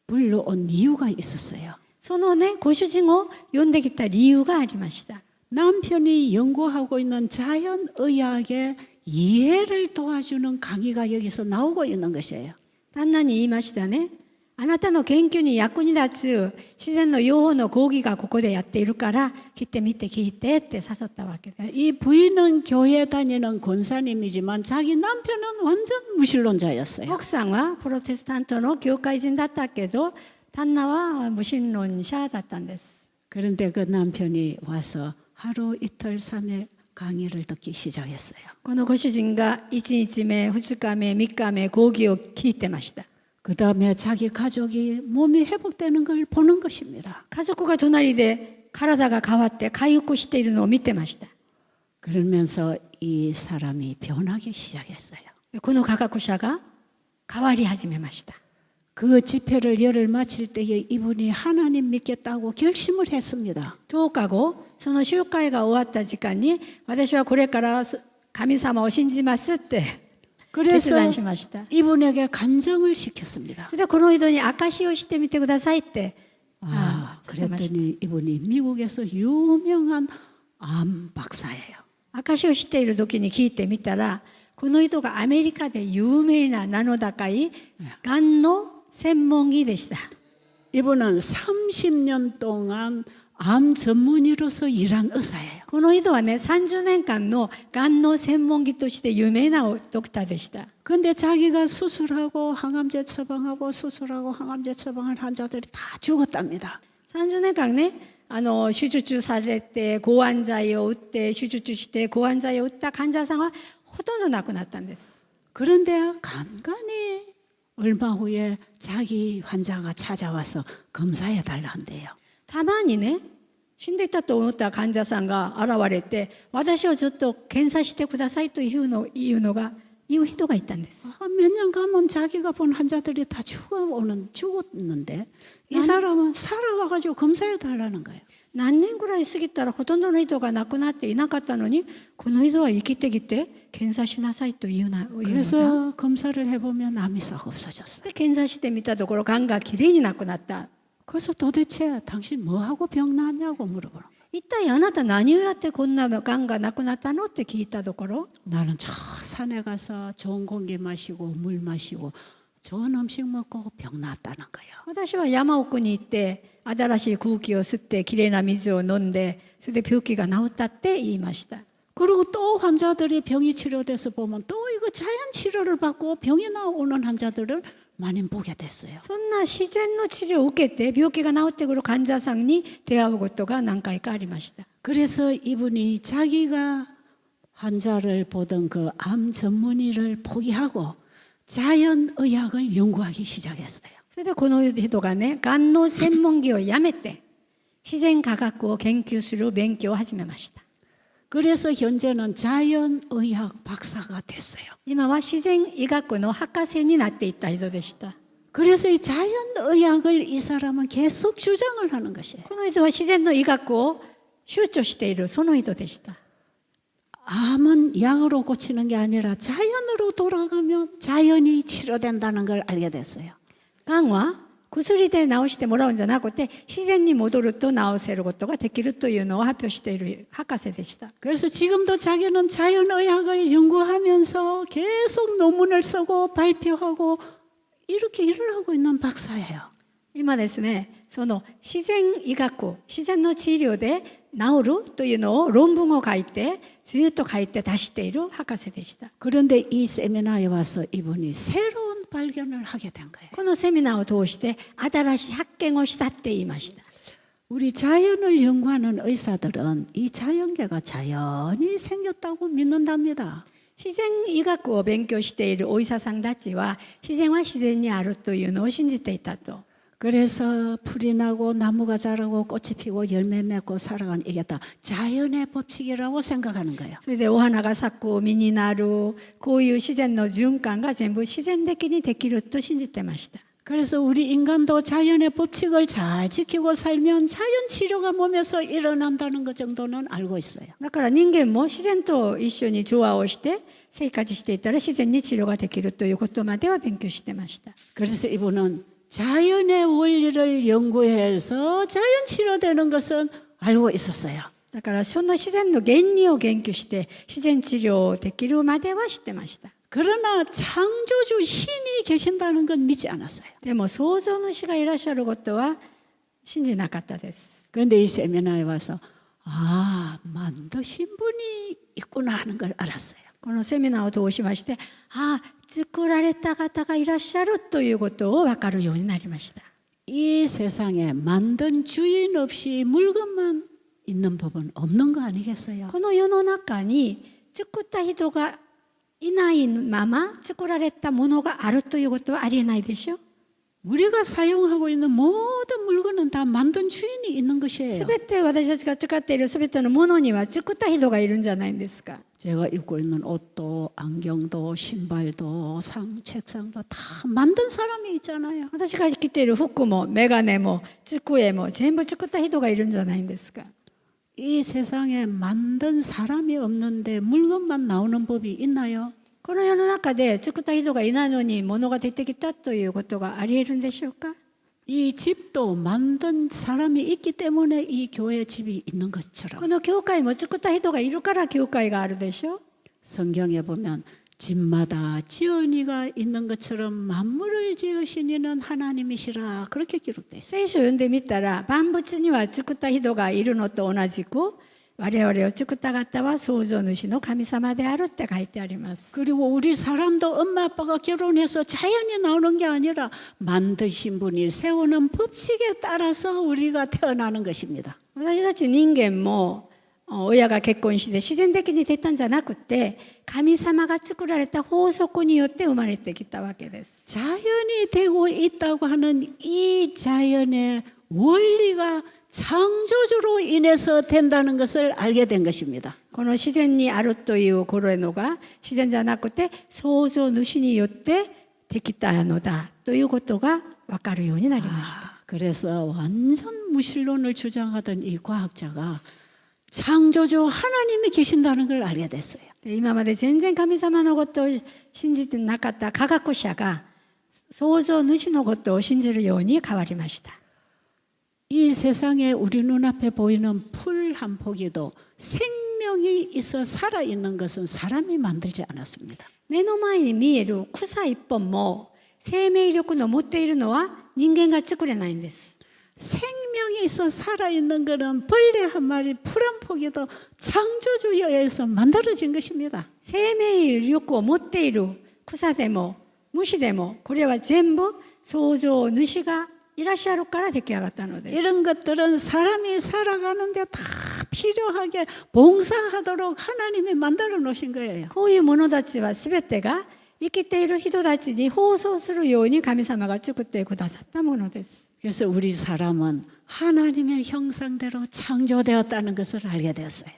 불러온 이유가 있었어요. そのね、ご主人を呼んできた理由がありました。 남편이 연구하고 있는 자연의학의 이해를 도와주는 강의가 여기서 나오고 있는 것이에요. 旦那に言いましたね。あなたの研究に役に立つ自然の養蜂の講義がここでやっているから来てみて聞いてって誘ったわけです。 이 부인은 교회 다니는 권사님이지만 자기 남편은 완전 무신론자였어요. 奥さんはプロテスタントの教会人だったけど旦那は無神論者だったんです。 그런데 그 남편이 와서 하루 이틀 3일 강의를 듣기 시작했어요. このご主人が1日目、2日目、3日目講義を聞いてました。 그 다음에 자기 가족이 몸이 회복되는 걸 보는 것입니다. 家族が隣で体が変わって回復しているのを見てました。 그러면서 이 사람이 변하기 시작했어요. この科学者が変わり始めました。 그 집회를 열흘 마칠 때에 이분이 하나님 믿겠다고 결심을 했습니다. 10日後、その集会が終わった時間に私はこれから神様を信じますって決 그래서 断しました。 이분에게 간증을 시켰습니다. それでこの人に証しをしてみてくださいって 그랬더니 이분이 미국에서 유명한 암 박사예요. 証しをしている時に聞いてみたら、この人がアメリカで有名な名の高いがんの専門医でした。 이분은 30년 동안 암 전문의로서 일한 의사예요. この人はね、30年間のがんの専門医として有名なドクターでした。 근데 자기가 수술하고 항암제 처방하고 수술하고 항암제 처방한 환자들이 다 죽었답니다. 30年間ね、手術されて抗がん剤を打って手術して抗がん剤を打った患者さんはほとんど亡くなったんです。 그런데 간간히 얼마 후에 자기 환자가 찾아와서 검사해 달라 한대요. たまにね、死んでいたと思った患者さんが現れて、私をちょっと検査してくださいという人がいたんです。 몇 년 가면 자기가 본 환자들이 다 죽었는데 이 사람은 살아와가지고 검사해 달라는 거예요. 何年ぐらい過ぎたらほとんどの人が亡くなっていなかったのに、この人は生きてきて検査しなさいというのだ。 그래서 검사를 해보면 암이 싹 없어졌어요. で検査してみたところ、がんがきれいになくなった。 그래서 도대체 당신 뭐하고 병 나냐고 물어보는 거예요. 一体あなた何をやってこんながんがなくなったのって聞いたところ、 나는 저 산에 가서 좋은 공기 마시고 물 마시고 좋은 음식 먹고 병 났다는 거예요. 私は山奥に行って新しい空気を吸ってきれいな水を飲んで、それで病気が治ったって言いました。 그리고 또 환자들이 병이 치료돼서 보면 또 이거 자연 치료를 받고 병이 나오는 환자들을 많이 보게 됐어요. そんな自然の治療を受けて病気が治ってくる患者さんに出会うことが何回かありました。 그래서 이분이 자기가 환자를 보던 그 암 전문의를 포기하고 자연의학을 연구하기 시작했어요. それでこの人がね、がんの専門技をやめて自然科学を研究する勉強を始めました。 그래서 현재는 자연의학 박사가 됐어요. 今は自然医学の博士になっていった人でした。 그래서 이 자연의학을 이 사람은 계속 주장을 하는 것이에요. この人は自然の医学を周知しているその人でした。 암은 약으로 고치는 게 아니라 자연으로 돌아가면 자연이 치료된다는 걸 알게 됐어요. がんは薬で治してもらうんじゃなくて自然に戻ると治せることができるというのを発表している博士でした。 그래서 지금도 자기는 자연의학을 연구하면서 계속 논문을 쓰고 발표하고 이렇게 일을 하고 있는 박사예요. 今ですね、その自然医学、自然の治療で治るというのを論文を書いてずっと書いて出している博士でした。 그런데 이 세미나에 와서 이분이 새로운 발견을 하게 된 거예요. このセミナーを通して新しい発見をしたって言いました。 우리 자연을 연구하는 의사들은 이 자연계가 자연이 생겼다고 믿는답니다. 自然医学を勉強しているお医者さんたちは自然は自然にあるというのを信じていたと。 그래서 풀이 나고 나무가 자라고 꽃이 피고 열매 맺고 살아가는 이게 다 자연의 법칙이라고 생각하는 거예요. それでお花が咲く、実になる、こういう自然の循環が全部自然的にできると信じてました。 그래서 우리 인간도 자연의 법칙을 잘 지키고 살면 자연 치료가 몸에서 일어난다는 것 정도는 알고 있어요. だから人間も自然と一緒に調和をして生活していたら自然に治療ができるということまでは勉強してました。 그래서 이분은 자연의 원리를 연구해서 자연 치료되는 것은 알고 있었어요. だからその自然の原理を研究して自然治療できるまでは知ってました。 그러나 창조주 신이 계신다는 건 믿지 않았어요. でも創造主がいらっしゃることは信じなかったです。 그런데 이 세미나에 와서 만드신 분이 있구나 하는 걸 알았어요. このセミナーを通しまして、作られた方がいらっしゃるということを分かるようになりました。 이 세상에 만든 주인 없이 물건만 있는 법은 없는 거 아니겠어요? この世の中に作った人がいないまま作られたものがあるということはありえないでしょ。 우리가 사용하고 있는 모든 물건은 다 만든 주인이 있는 것이에요. すべて私たちが使っているすべてのものには作った人がいるんじゃないんですか。 제가 입고 있는 옷도 안경도 신발도 책상도 다 만든 사람이 있잖아요. 私が着ている服もメガネも机も全部作った人がいるんじゃないんですか。 이 세상에 만든 사람이 없는데 물건만 나오는 법이 있나요? この世の中で作った人がいないのに物が出てきたということがありえるんでしょうか。 이 집도 만든 사람이 있기 때문에 이 교회 집이 있는 こ 것처럼 の教会も作った人がいるから教会があるでしょ。 성경에 보면 집마다 지은이가 있는 것처럼 만물을 지으신 이는 하나님이시라 그렇게 기록되어 있어요. 聖書を読んでみたら万物には作った人がいるのと同じく我々を作った方は創造主の神様であるって書いてあります。 그리고 우리 사람도 엄마 아빠가 결혼해서 자연이 나오는 게 아니라 만드신 분이 세우는 법칙에 따라서 우리가 태어나는 것입니다. 私たち人間も親が結婚して自然的に出たんじゃなくて神様が作られた法則によって生まれてきたわけです。 자연이 되고 있다고 하는 이 자연의 원리가 창조주로 인해서 된다는 것을 알게 된 것입니다. この自然にあるというこれのが自然じゃなくて創造主によってできたのだということが分かるようになりました。 그래서 완전 무신론을 주장하던 이 과학자가 창조주 하나님이 계신다는 걸 알게 됐어요. で今まで全然神様のことを信じてなかった科学者が創造主のことを信じるように変わりました。 이 세상에 우리 눈앞에 보이는 풀 한 포기도 생명이 있어 살아있는 것은 사람이 만들지 않았습니다. 目の前に見える草一本も生命力の持っているのは人間が作れないんです。 생명이 있어 살아있는 것은 벌레 한 마리, 풀 한 포기도 창조주에 의해서 만들어진 것입니다. 生命力を持っている草でも無視でもこれは全部創造主がいらっしゃるから出来上がったのです。 이런 것들은 사람이 살아가는데 다 필요하게 봉사하도록 하나님이 만들어 놓으신 거예요. こういうものたちは全てが生きている人たちに放送するように神様が作ってくださったものです。 그래서 우리 사람은 하나님의 형상대로 창조되었다는 것을 알게 되었어요.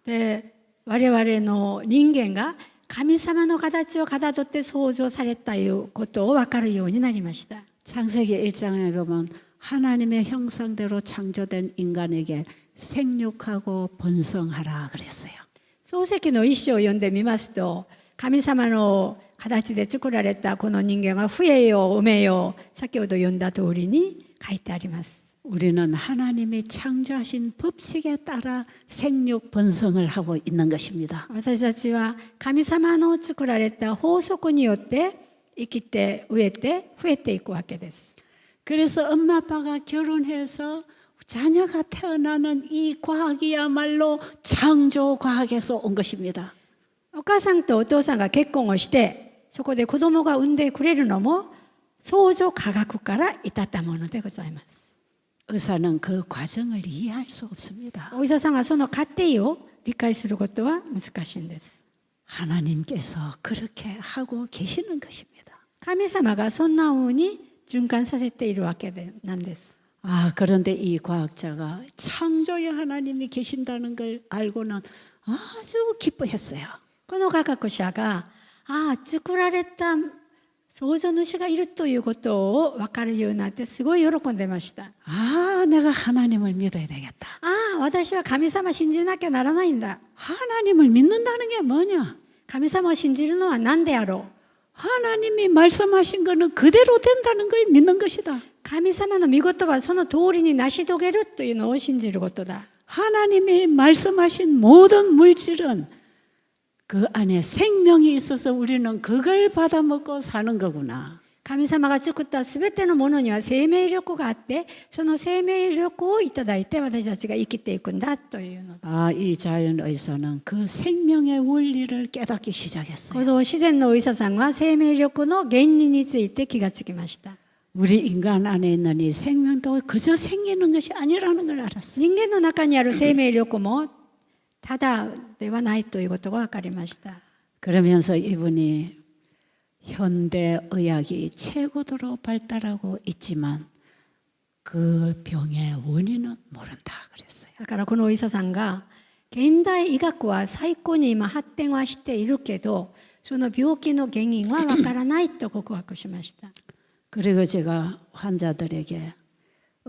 で、我々の人間が神様の形をかたどって創造されたということを分かるようになりました。 창세기 1장에 보면 하나님의 형상대로 창조된 인간에게 생육하고 번성하라 그랬어요. 創世記の一章を読んでみますと、神様の形で作られたこの人間は増えよう、埋めよう、先ほど読んだ通りに書いてあります。 우리는 하나님이 창조하신 법칙에 따라 생육 번성을 하고 있는 것입니다. 私たちは神様の作られた法則によって生きて植えて増えていくわけです。 그래서 엄마 아빠가 결혼해서 자녀가 태어나는 이 과학이야말로 창조 과학에서 온 것입니다. お母さんとお父さんが結婚をしてそこで子供が産んでくれるのも創造科学から至ったものでございます。 의사는 그 과정을 이해할 수 없습니다. お医者さんがその過程を理解することは難しいんです。 하나님께서 그렇게 하고 계시는 것입니다. 神様がそんな風に循環させているわけなんです。 아, 그런데 이 과학자가 창조의 하나님이 계신다는 걸 알고는 아주 기뻐했어요. この科学者が作られた創造主がいるということを分かるようになってすごい喜んでました。 아, 내가 하나님을 믿어야 되겠다. 私は神様信じなきゃならないんだ。 하나님을 믿는다는 게 뭐냐? 神様を信じるのは何であろう。 하나님이 말씀하신 거는 그대로 된다는 걸 믿는 것이다. 神様の御言葉その通りに成し遂げるというのを信じることだ。 하나님이 말씀하신 모든 물질은 그 안에 생명이 있어서 우리는 그걸 받아먹고 사는 거구나. 神様が作ったすべてのものには生命力があってその生命力をいただいて私たちが生きていくんだというのだ。 아, 이 자연의사는 그 생명의 원리를 깨닫기 시작했어요. この自然のお医者さんは生命力の原理について気がつきました。 우리 인간 안에 있는 이 생명도 그저 생기는 것이 아니라는 걸 알았어요. 人間の中にある生命力もただではないということが分かりました。 그러면서 이분이 현대의학이 최고도로 발달하고 있지만 그 병의 원인은 모른다 그랬어요. だからこのお医者さんが現代医学は最高に今発展はしているけどその病気の原因は分からないと告白しました。 그리고 제가 환자들에게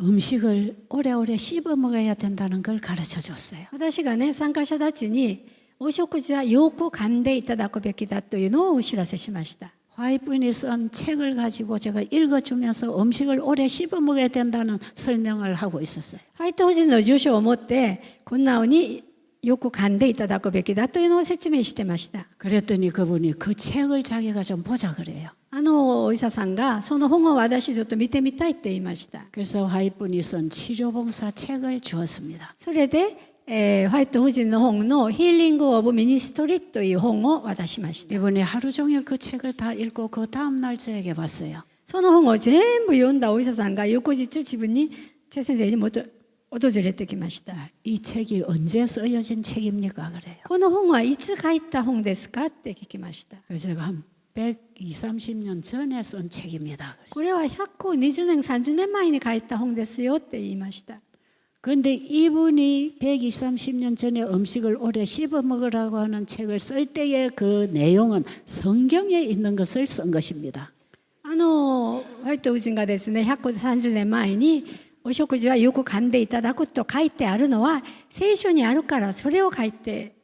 음식을 오래오래 씹어 먹어야 된다는 걸 가르쳐 줬어요. 私がね参加者たちにお食事はよく噛んでいただくべきだというのをお知らせしました。 화이트분이 쓴 책을 가지고 제가 읽어주면서 음식을 오래 씹어 먹어야 된다는 설명을 하고 있었어요. ホワイト夫人の住所を持ってこんなふうによく噛んでいただくべきだというのを説明してました。 그랬더니 그분이 그 책을 자기가 좀 보자 그래요. お医者さんがその本を私ちょっと見てみたいって言いました。 그래서 화이트분이 쓴 치료봉사 책을 주었습니다. それで、ホワイト夫人の本のヒーリング・オブ・ミニストリーという本を渡しました。 이분이 하루 종일 그 책을 다 읽고 그 다음 날 저에게 왔어요. その本を全部読んだお医者さんが翌日自分にチェ先生に訪れてきました。 이 책이 언제 쓰여진 책입니까? 그래요. この本はいつ書いた本ですかって聞きました。 그래서 제가 한 120, 30년 전에 쓴 책입니다. これは120年、30年前に書いた本ですよって言いました。 그런데 이분이 120, 30년 전에 음식을 오래 씹어 먹으라고 하는 책을 쓸 때의 그 내용은 성경에 있는 것을 쓴 것입니다. ホワイト夫人がですね、130年前にお食事はよく噛んでいただくと書いてあるのは聖書にあるからそれを書いて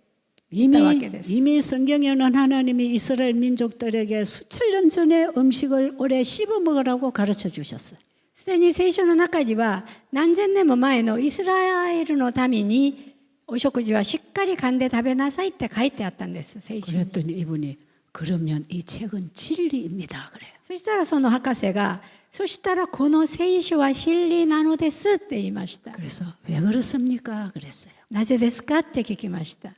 いたわけです。 이미 성경에는 하나님이 이스라엘 민족들에게 수천 년 전에 음식을 오래 씹어 먹으라고 가르쳐 주셨어요. すでに聖書の中には何千年も前のイスラエルのためにお食事はしっかり噛んで食べなさいって書いてあったんです。聖書に。 그랬더니 이분이 그러면 이 책은 진리입니다. 그래요. そしたらその博士がそしたらこの聖書は真理なのですって言いました。 그래서 왜 그렇습니까? 그랬어요. なぜですかって聞きました。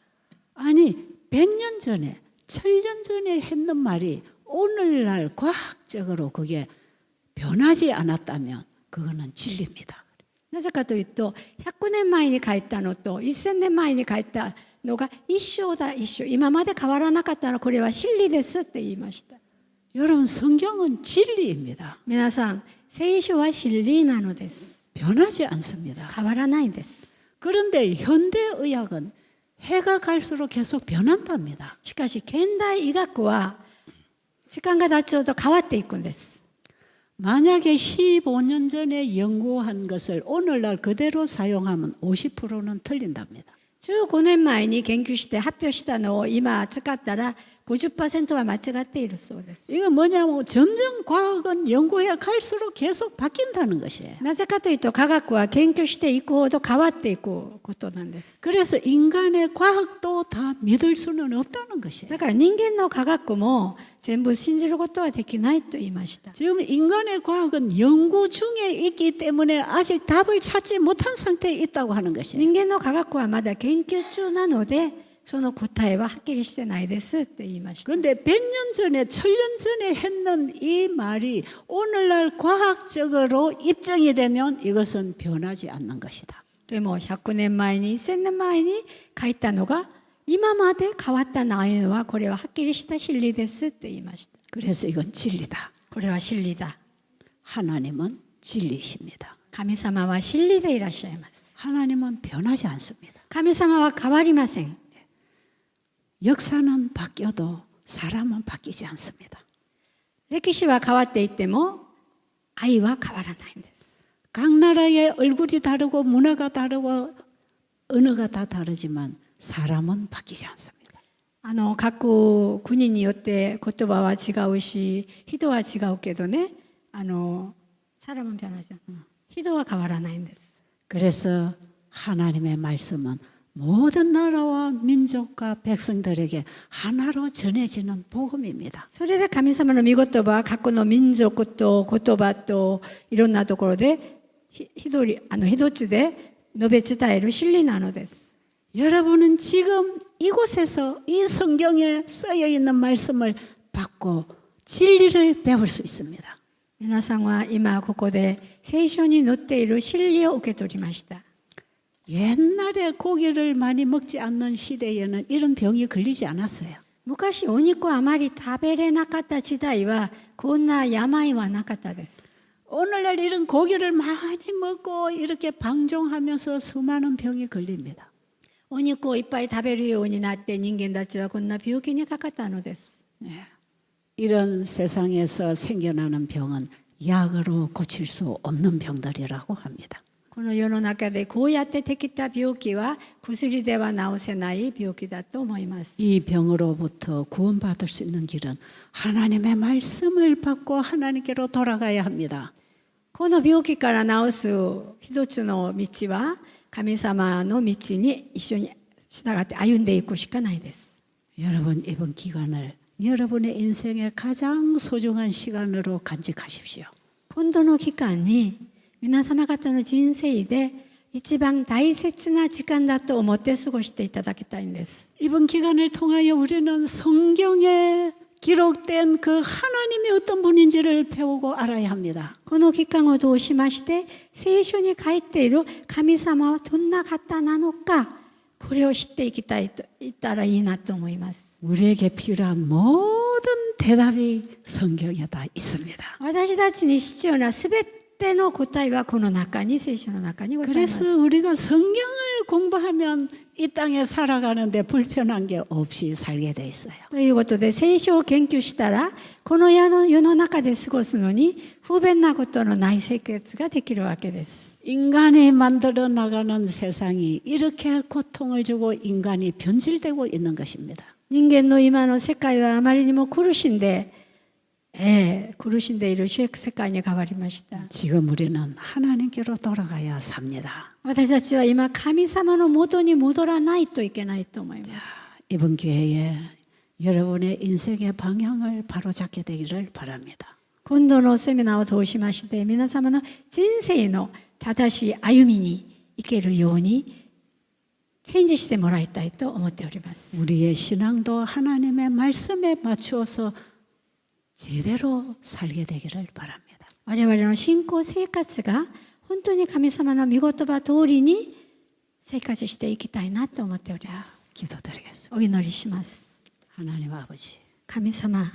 아니 100년 전에 1000년 전에 했는 말이 오늘날 과학적으로 그게 변하지 않았다면 그거는 진리입니다. なぜかというと、100年前に書いたのと1000年前に書いたのが一緒だ、一緒。今まで変わらなかったの、これは真理ですって言いました。 여러분 성경은 진리입니다. 皆さん、聖書は真理なのです。 변하지 않습니다. 変わらないです。 그런데 현대의학은 해가 갈수록 계속 변한답니다. しかし現代医学は時間が経つほど変わっていくんです。 만약에 15년 전에 연구한 것을 오늘날 그대로 사용하면 50%는 틀린답니다. 15年前に研究して発表したのを今使ったら 50% は間違っているそうです。 이거 뭐냐면 점점 과학은 연구해 갈수록 계속 바뀐다는 것이에요. なぜかというと、科学は研究していくほど変わっていくことなんです。 그래서 인간의 과학도 다 믿을 수는 없다는 것이에요. だから人間の科学も全部信じることはできないと言いました。 지금 인간의 과학은 연구 중에 있기 때문에 아직 답을 찾지 못한 상태에 있다고 하는 것이에요. 人間の科学はまだ研究中なので、その答えははっきりしてないですって言いました。 그런데 100년 전에 1000년 전에 했는 이 말이 오늘날 과학적으로 입증이 되면 이것은 변하지 않는 것이다. でも100年前に1000年前に書いたのが今まで変わったないのは、これははっきりした真理ですって言いました。 그래서 이건 진리다. これは真理だ。 하나님은 진리이십니다. 神様は真理でいらっしゃいます。 하나님은 변하지 않습니다. 神様は変わりません。 역사는 바뀌어도 사람은 바뀌지 않습니다. 歴史は変わっていっても愛は変わらないんです。 각 나라의 얼굴이 다르고 문화가 다르고 언어가 다 다르지만 사람은 바뀌지 않습니다. 各国によって言葉は違うし、人は違うけどね、사람은 변하지 않아요. 人は変わらないんです。 그래서 하나님의 말씀은 모든 나라와 민족과 백성들에게 하나로 전해지는 복음입니다. それで神様の御言葉は各の民族と言葉といろんなところで一つで述べ伝える真理なのです。 여러분은 지금 이곳에서 이 성경에 쓰여 있는 말씀을 받고 진리를 배울 수 있습니다. 皆さんは今ここで聖書に載っている真理を受け取りました。 옛날에 고기를 많이 먹지 않는 시대에는 이런 병이 걸리지 않았어요. 昔お肉をあまり食べれなかった時代はこんな病はなかったです。 오늘날 이런 고기를 많이 먹고 이렇게 방종하면서 수많은 병이 걸립니다. お肉をいっぱい食べるようになって人間たちはこんな病気にかかったのです。 이런 세상에서 생겨나는 병은 약으로 고칠 수 없는 병들이라고 합니다. この世の中でこうやってできた病気は薬では治せない病気だと思います。 이 병으로부터 구원받을 수 있는 길은 하나님의 말씀을 받고 하나님께로 돌아가야 합니다. この病気から治す一つの道は神様の道に一緒に従って歩んでいくしかないです。 여러분 이번 기간을 여러분의 인생의 가장 소중한 시간으로 간직하십시오. 今度の期間に皆様方の人生で一番大切な時間だと思って過ごしていただきたいんです。 이번 기간을 통하여 우리는 성경에 기록된 그 하나님이 어떤 분인지를 배우고 알아야 합니다. この期間を通しまして聖書に書いている神様はどんな方なのか、これを知っていきたいと言ったらいいなと思います。 우리에게 필요한 모든 대답이 성경에 다 있습니다. 私たちに必要なすべての答えはこの中に、聖書の中にございます。 그래서 우리가 성경을 공부하면 이 땅에 살아가는데 불편한 게 없이 살게 돼 있어요. ということで聖書を研究したらこの世の中で過ごすのに不便なことのない生活ができるわけです。 인간이 만들어 나가는 세상이 이렇게 고통을 주고 인간이 변질되고 있는 것입니다. 人間の今の世界はあまりにも苦しんでいる世界に変わりました。 지금 우리는 하나님께로 돌아가야 삽니다. 私たちは今神様の元に戻らないといけないと思います。 이번 기회에 여러분의 인생의 방향을 바로잡게 되기를 바랍니다. 今度のセミナーを通しまして皆様の人生の正しい歩みに行けるようにチェンジしてもらいたいと思っております。 우리의 신앙도 하나님의 말씀에 맞추어서 제대로 살게 되기를 바랍니다. 我々の信仰生活が本当に神様の御言葉通りに生活していきたいなと思っております。 기도드리겠습니다. お祈りします。 하나님 아버지, 神様、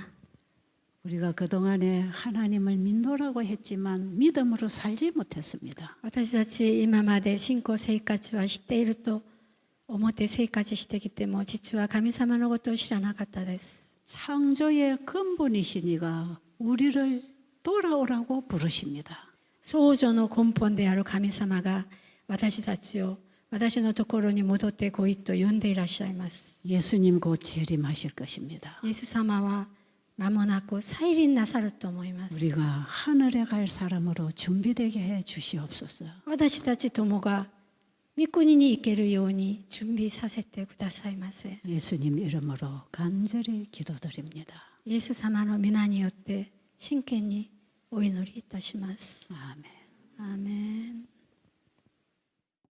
우리가 그동안에 하나님을 믿노라고 했지만 믿음으로 살지 못했습니다. 私たち今まで信仰生活は知っていると思って生活してきても実は神様のことを知らなかったです。 창조의 근본이시니가 우리를 돌아오라고 부르십니다. 創造の根本である神様が私たちを私のところに戻ってこいと呼んでいらっしゃいます。 예수님 곧 재림하실 것입니다. イエス様は間もなく再臨なさると思います。 우리가 하늘에 갈 사람으로 준비되게 해 주시옵소서. 私たちともが御国に行けるように準備させてくださいませ。 예수님 이름으로 간절히 기도드립니다. イエス様の皆によって真剣にお祈りいたします。아멘. アーメン。